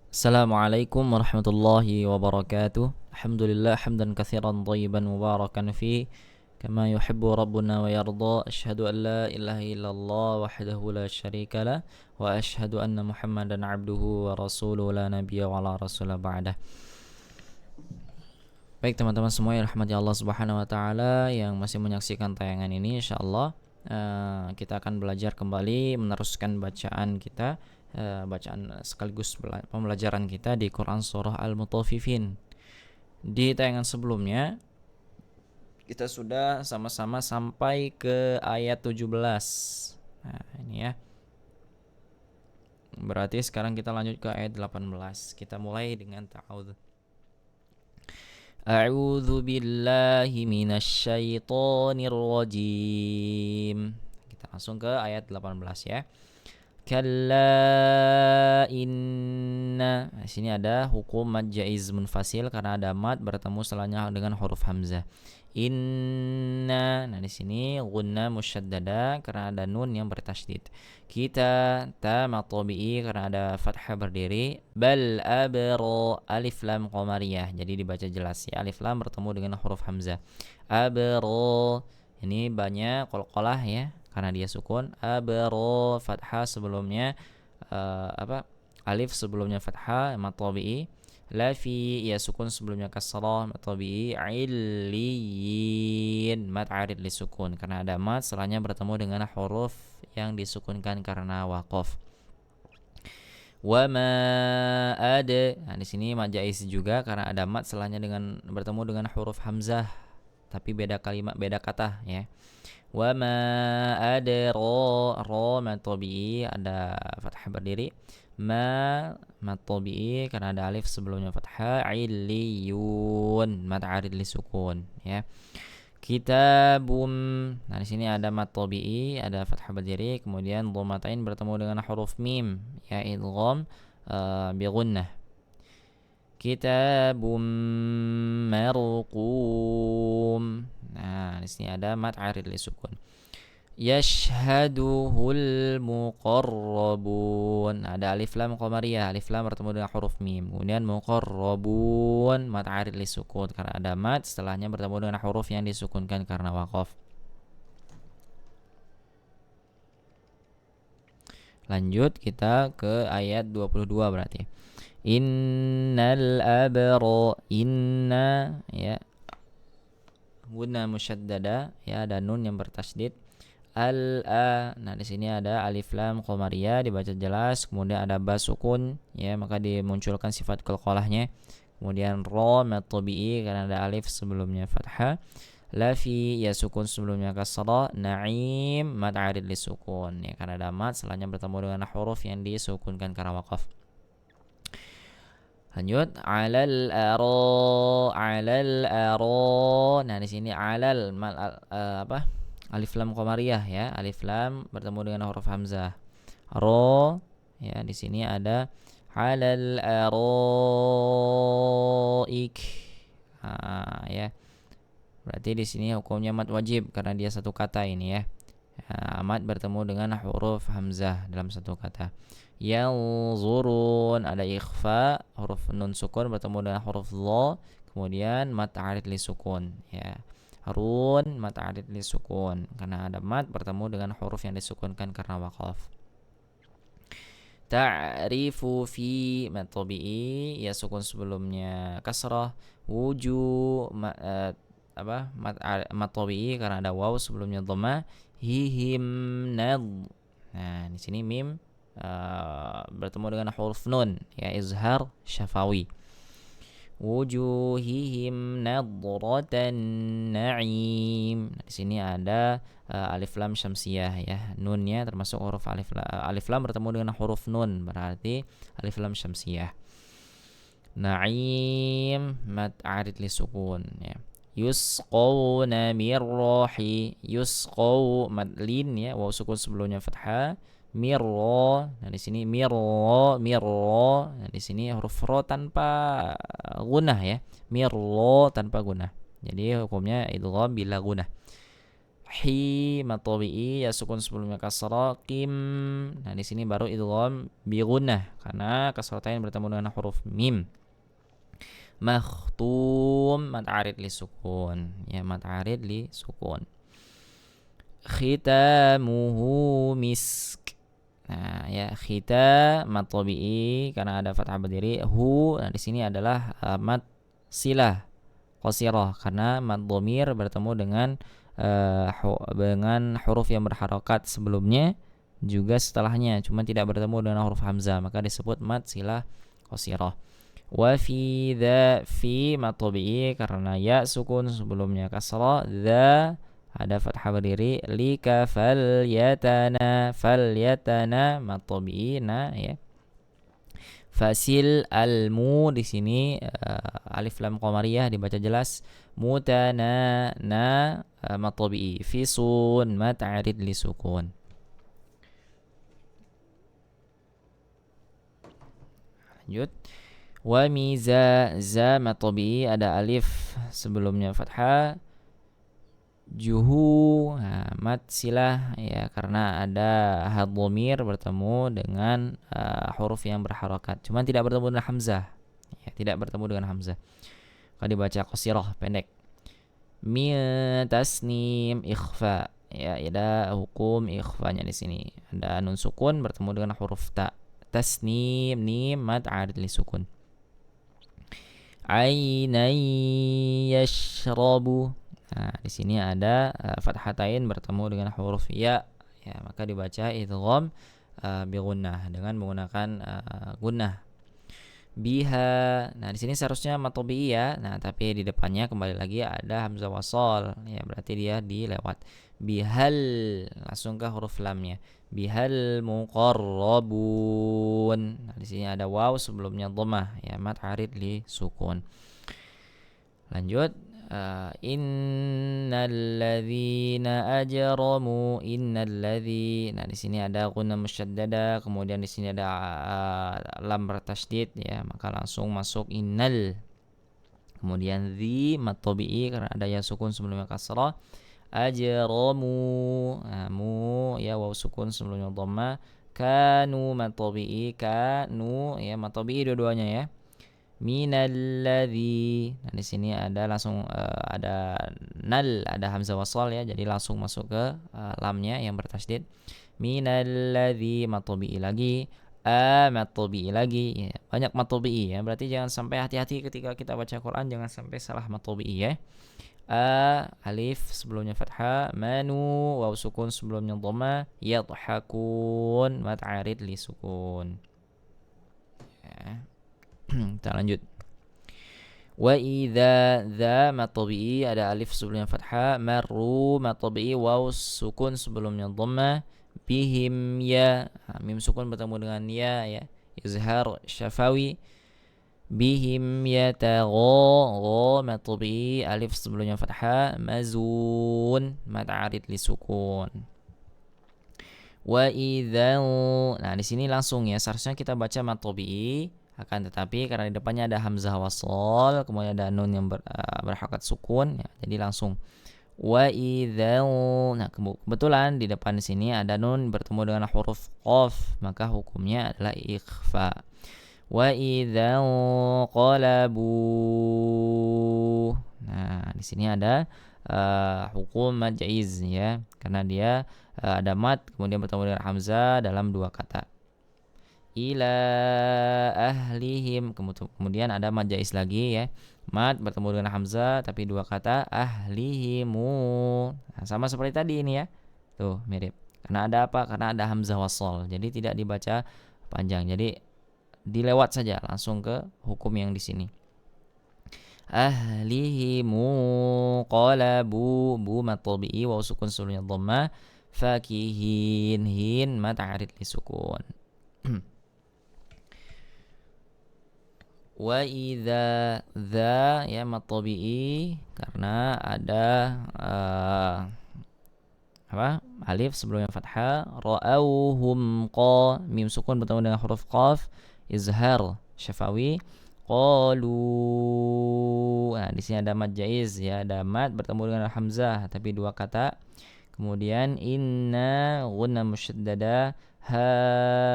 Assalamualaikum warahmatullahi wabarakatuh. Alhamdulillah hamdan katsiran thayyiban mubarakan fi kama yuhibbu rabbuna wa yarda. Asyhadu an la ilaha illallah wahdahu la syarika lah wa asyhadu anna Muhammadan abduhu wa rasuluhu la nabiyya wa la rasula ba'dah. Baik teman-teman semua yang rahmati Allah Subhanahu wa taala yang masih menyaksikan tayangan ini, insyaallah kita akan belajar kembali meneruskan bacaan kita, bacaan sekaligus pembelajaran kita di Quran surah Al-Mutaffifin. Di tayangan sebelumnya kita sudah sama-sama sampai ke ayat 17. Nah, ini ya. Berarti sekarang kita lanjut ke ayat 18. Kita mulai dengan ta'awudz. A'udzu billahi minasy syaithanir rajim. Kita langsung ke ayat 18 ya. Kalla inna. Di sini ada hukum mad jaiz munfasil karena ada mad bertemu setelahnya dengan huruf hamzah. Inna. Nah di sini gunna musyaddada karena ada nun yang bertasydid. Kita ta matobi'i karena ada fathah berdiri. Bal abro alif lam qamariyah. Jadi dibaca jelas ya. Alif lam bertemu dengan huruf hamzah. Abro. Ini banyak qalqalah ya karena dia sukun. Abro fathah sebelumnya alif sebelumnya fathah matobi'i. Lafi ya sukun sebelumnya kasrah matabi'i. Illiyin mat arid li sukun karena ada mat setelahnya bertemu dengan huruf yang disukunkan karena waqaf. Wa ma ada. Nah di sini mat jaiz juga karena ada mat setelahnya dengan bertemu dengan huruf hamzah tapi beda kalimat beda kata ya. Wa ma ada ra matabi'i ada fathah berdiri. Mat tabi'i karena ada alif sebelumnya fathah. Illiyun mat arid li sukun ya. Kitabum. Nah di sini ada mat tabi'i, ada fathah berdiri, kemudian dhammatain bertemu dengan huruf mim ya idgham bi gunnah. Kitabum marqum. Nah di sini ada mat arid li sukun. Yashhaduhul muqarrabun. Ada alif lam qamariyah, alif lam bertemu dengan huruf mim. Kemudian muqarrabun mat arid li sukun karena ada mat setelahnya bertemu dengan huruf yang disukunkan karena waqaf. Lanjut kita ke ayat 22 berarti. Innal abra inna ya. Gunna musyaddada ya ada nun yang bertasydid. Nah di sini ada alif lam qamariyah dibaca jelas, kemudian ada ba sukun ya maka dimunculkan sifat qalqalahnya. Kemudian ra mat tabi'i karena ada alif sebelumnya fathah. Lafi ya sukun sebelumnya kasrah. Na'im mat arid li sukun ya karena ada mat setelahnya bertemu dengan huruf yang disukunkan karena waqaf. Lanjut alal aro. Nah di sini alal alif lam qamariyah ya. Alif lam bertemu dengan huruf hamzah. Ro ya di sini ada alal aroik. Ya. Berarti di sini hukumnya mad wajib karena dia satu kata ini ya. Mad bertemu dengan huruf hamzah dalam satu kata. Yanzurun ada ikhfa huruf nun sukun bertemu dengan huruf dha, kemudian mat arid li sukun ya. Harun mat arid li sukun karena ada mat bertemu dengan huruf yang disukunkan karena waqaf. Ta'rifu fi mat tabi'i ya sukun sebelumnya kasrah. Mat tabi'i karena ada waw sebelumnya dhamma. Hihim nad. Nah di sini mim bertemu dengan huruf nun ya izhar syafawi. Wujuhihim nadratan na'im. Di sini ada alif lam syamsiyah ya. Nunnya termasuk huruf alif lam bertemu dengan huruf nun berarti alif lam syamsiyah. Na'im mat arid li sukun ya. Yusqawna mirrahi. Yusqaw mad lin ya waw sukun sebelumnya fathah. Mirro. Nah di sini mirro. Nah di sini huruf ro tanpa gunnah ya. Mirro tanpa gunnah. Jadi hukumnya idgham bila gunnah. hi mad tabi'i ya sukun sebelumnya kasrah qim. Nah di sini baru idgham bi gunnah karena kasratain bertemu dengan huruf mim. Makhtum mad arid li sukun, ya mad arid li sukun. Khitamuhu misk. Nah ya khita mad tabi'i karena ada fathah berdiri. Nah di sini adalah mad silah qasirah karena mad dhamir bertemu dengan huruf yang berharokat sebelumnya juga setelahnya, cuma tidak bertemu dengan huruf hamzah, maka disebut mad silah qasirah. Wa fi dha fi mad tabi'i karena ya sukun sebelumnya kasrah, dha ada fathah berdiri, lika falyatana mad tabi'i na ya. Fasil almu di sini alif lam qamariyah dibaca jelas, mutana na mad tabi'i, fisun mad arid li sukun. Lanjut. Wa miza za mad tabi'i ada alif sebelumnya fathah, juhu mad silah ya karena ada had dhamir bertemu dengan huruf yang berharokat, cuman tidak bertemu dengan hamzah ya, tidak bertemu dengan hamzah, kalau dibaca qasirah pendek. Min tasnim ikhfa ya, ada hukum ikhfanya di sini, ada nun sukun bertemu dengan huruf ta, tasnim nim mad arid li sukun. Ainan yashrabu. Nah, di sini ada fathatain bertemu dengan huruf ya, maka dibaca idgham bi gunnah dengan menggunakan gunnah. Biha. Nah, di sini seharusnya mad tabi'i ya. Nah, tapi di depannya kembali lagi ada hamzah wasal, ya berarti dia dilewat. Bihal langsung ke huruf lamnya. Bihal muqarrabun. Nah, di sini ada waw sebelumnya dhammah, ya mad arid li sukun. Lanjut. Innalladzina ajramu innalladzi. Nah di sini ada gunnah musyaddada, kemudian di sini ada lam bertasydid ya, maka langsung masuk innal. Kemudian dzi mad tabi'i karena ada ya sukun sebelumnya kasrah. Ajramu mu ya waw sukun sebelumnya dhamma. Kanu mad tabi'i, kanu ya mad tabi'i dua-duanya ya. Minalladzi. Nah di sini ada langsung ada nal, ada hamzah wasal ya, jadi langsung masuk ke lamnya yang bertasydid. Minalladzi mad tabi'i lagi, mad tabi'i lagi ya. Banyak mad tabi'i ya, berarti jangan sampai, hati-hati ketika kita baca Quran, jangan sampai salah mad tabi'i ya. Alif sebelumnya fathah, manu waw sukun sebelumnya dhamma, yadhakun mad arid li sukun ya. Kita lanjut. Wa idza dza mad tabi'i ada alif sebelumnya fathah, marru mad tabi'i waw sukun sebelumnya dhamma, bihim ya mim sukun bertemu dengan ya izhar syafawi, bihim yatagha mad tabi'i alif sebelumnya fathah, mazun mad arid li sukun. Wa idza. Nah di sini langsung ya, seharusnya kita baca mad tabi'i, akan tetapi karena di depannya ada hamzah wasal, kemudian ada nun yang berharokat sukun ya, jadi langsung wa idza. Nah kebetulan di depan sini ada nun bertemu dengan huruf qaf, maka hukumnya adalah ikhfa. Wa idza qalabu. Nah di sini ada hukum mad jaiz ya, karena dia ada mad kemudian bertemu dengan hamzah dalam dua kata. Ila ahlihim, kemudian ada mad jaiz lagi ya, mad bertemu dengan hamzah tapi dua kata, ahlihimu. Nah, sama seperti tadi ini ya, tuh mirip, karena ada apa, karena ada hamzah wasal, jadi tidak dibaca panjang, jadi dilewat saja langsung ke hukum yang di sini. Ahlihimu qalabu, bu mad tabi'i wa sukun sebelumnya dhamma, fakihin hin mad arid li sukun. Wa idza dza ya mad tabi'i karena ada alif sebelumnya fathah, ra'auhum qa mim sukun bertemu dengan huruf qaf, izhar syafawi, qalu. Nah di sini ada mad jaiz ya, ada mad bertemu dengan hamzah tapi dua kata, Kemudian inna ghunnah musyaddada haula.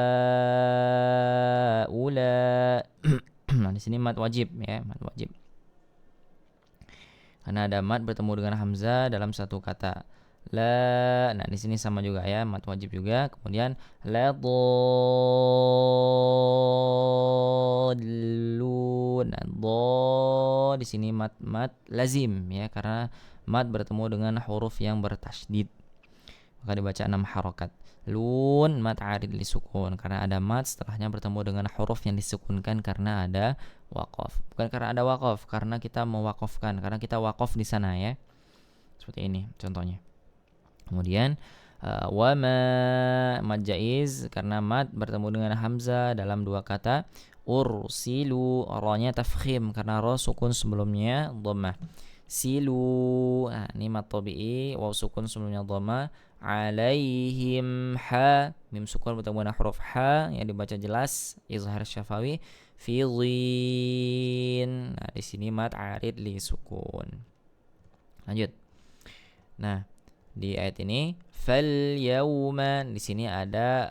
Nah, di sini mad wajib ya, mad wajib. Karena ada mad bertemu dengan hamzah dalam satu kata. La, nah di sini sama juga ya, mad wajib juga. Kemudian la dhallun. Nah, dho di sini mad lazim ya, karena mad bertemu dengan huruf yang bertasydid. Maka dibaca 6 harokat. Lun mad arid li sukun, karena ada mad setelahnya bertemu dengan huruf yang disukunkan karena ada waqaf. Bukan karena ada waqaf, karena kita mewakafkan, karena kita waqaf di sana ya. Seperti ini contohnya. Kemudian wa ma mad jaiz, karena mad bertemu dengan hamzah dalam dua kata. Ursilu, ra-nya tafkhim karena ra sukun sebelumnya dhammah. Silu, nah ini mad tabi'i, waw sukun sebelumnya dhammah. Alaihim, ha mim sukun bertemu dengan huruf ha yang dibaca jelas izhar syafawi. Fi dhin, nah di sini mad arid li sukun. Lanjut. Nah, di ayat ini fal yauma, di sini ada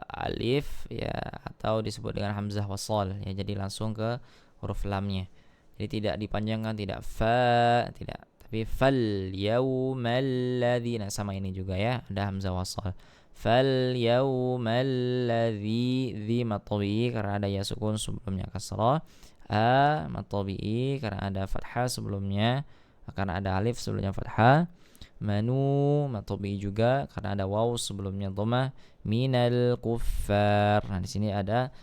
alif ya, atau disebut dengan hamzah wasal ya, jadi langsung ke huruf lamnya. Jadi tidak dipanjangkan, tidak fa, tidak, tapi fal yaumal ladzi. Nah, sama ini juga ya, ada hamzah wasal. Fal yaumal ladzi, dzi mad tabi'i karena ada ya sukun sebelumnya kasrah. A mad tabi'i karena ada fathah sebelumnya, karena ada alif sebelumnya fathah. Manu mad tabi'i juga karena ada waw sebelumnya dhammah. Minal kuffar. Nah, di sini ada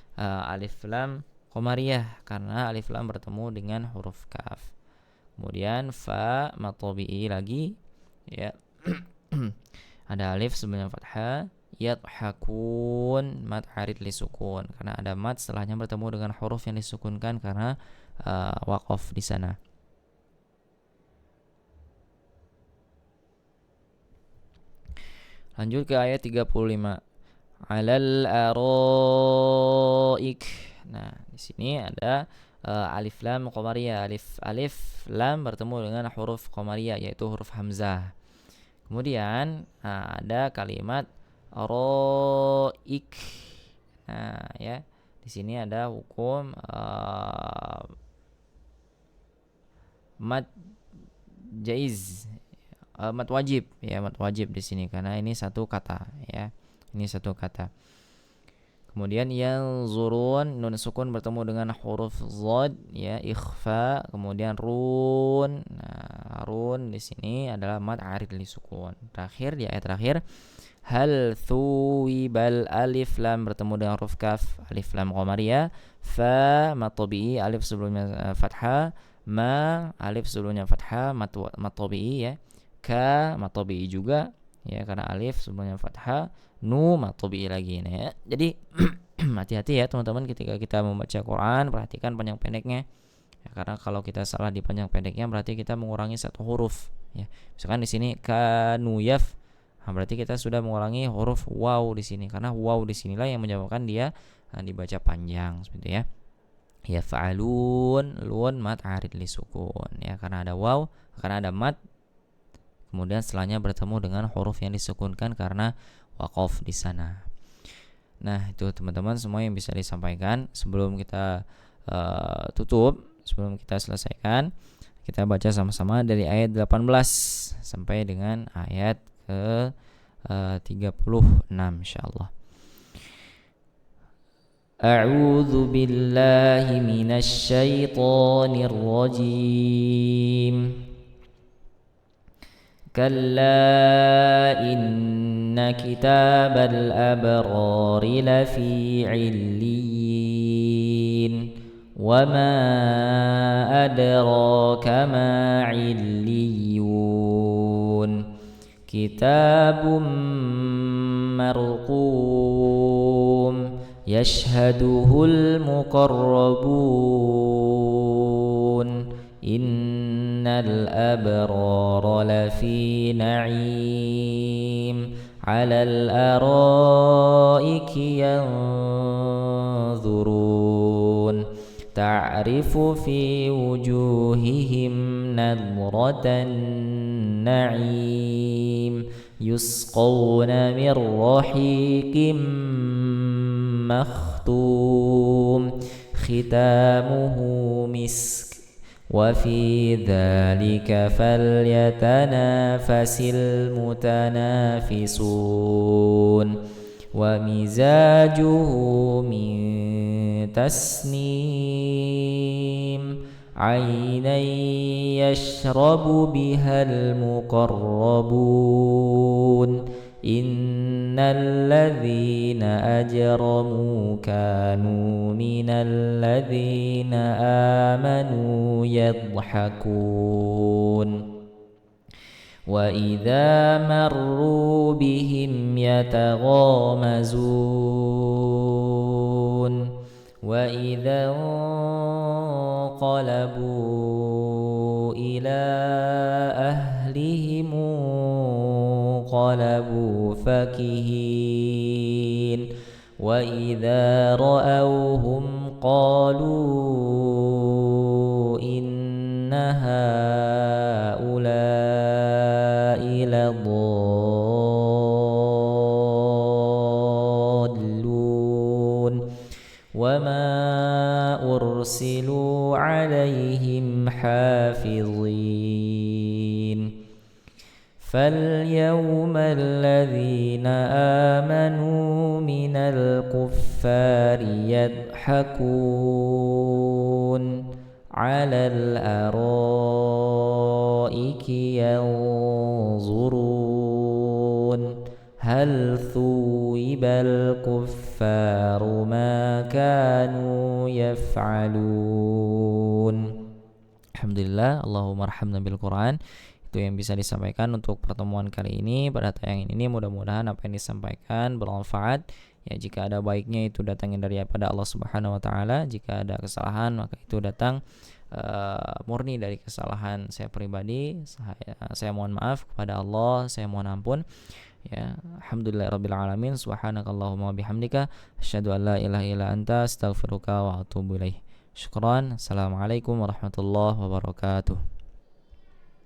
alif lam qamariyah karena alif lam bertemu dengan huruf kaf. Kemudian fa mad tabi'i lagi ya. Ada alif sebelumnya fathah. Yadhakun mad arid li sukun karena ada mad setelahnya bertemu dengan huruf yang disukunkan karena waqaf di sana. Lanjut ke ayat 35. Alal araik. Nah, di sini ada alif lam qamariyah. Alif lam bertemu dengan huruf qamariyah yaitu huruf hamzah. Kemudian ada kalimat araik. Nah, ya. Di sini ada hukum mad jaiz, mad wajib ya, mad wajib di sini karena ini satu kata ya. Ini satu kata. Kemudian yang zurun, nun sukun bertemu dengan huruf zad ya, ikhfa. Kemudian run. Nah, run di sini adalah mad arid li sukun. Terakhir di ayat terakhir, hal thuwibal, alif lam bertemu dengan huruf kaf, alif lam qamariyah. Fa mad tabi'i, alif sebelumnya fathah. Ma alif sebelumnya fathah, mad tabi'i ya. Ka mad tabi'i juga ya karena alif sebelumnya fathah. Nu mad tabi'i lagi nih ya. Jadi hati-hati ya teman-teman ketika kita membaca Quran, perhatikan panjang pendeknya ya, karena kalau kita salah di panjang pendeknya berarti kita mengurangi satu huruf ya. Misalkan di sini kanuyaf, nah berarti kita sudah mengurangi huruf waw di sini karena waw di sinilah yang menyebabkan dia dibaca panjang seperti ya. Ya fa'alun, lun mad arid li sukun ya karena ada waw, karena ada mad. Kemudian setelahnya bertemu dengan huruf yang disukunkan karena waqaf di sana. Nah, itu teman-teman semua yang bisa disampaikan. Sebelum kita tutup, sebelum kita selesaikan, kita baca sama-sama dari ayat 18 sampai dengan ayat ke 36 insyaallah. A'udzu billahi minasy syaithanir rajim. Kalla inna kitabal abrari lafi 'illiyin wa ma adraka ma 'illiyun kitabun marqum yashhaduhul muqarrabun innal abrara lafi na'im 'alal araiki yanzurun ta'rifu fi wujuhihim nadratan na'im يسقون من رحيق مختوم ختامه مسك وفي ذلك فليتنافس المتنافسون ومزاجه من تسنيم عينا يشرب بها المقربون إن الذين أجرموا كانوا من الذين آمنوا يضحكون وإذا مروا بهم يتغامزون وإذا انقلبوا إلى أهلهم انقلبوا فكهين وإذا رأوهم قالوا إن هؤلاء لضالون وما أرسلوا عليهم حافظين فاليوم الذين آمنوا من الكفار يضحكون على الأرائك ينظرون هل ثوب الكفار ما كانوا يفعلون. Alhamdulillah, Allahumma arhamna bil Quran. Itu yang bisa disampaikan untuk pertemuan kali ini pada tayangan ini. Mudah-mudahan apa yang disampaikan bermanfaat. Ya, jika ada baiknya itu datangnya daripada Allah Subhanahu wa taala. Jika ada kesalahan maka itu datang murni dari kesalahan saya pribadi. Saya mohon maaf kepada Allah, saya mohon ampun. Ya, alhamdulillahirabbil alamin. Subhanakallahumma bihamdika asyhadu an la ilaha illa anta astaghfiruka wa atubu ilaik. Syukran. Assalamualaikum warahmatullahi wabarakatuh.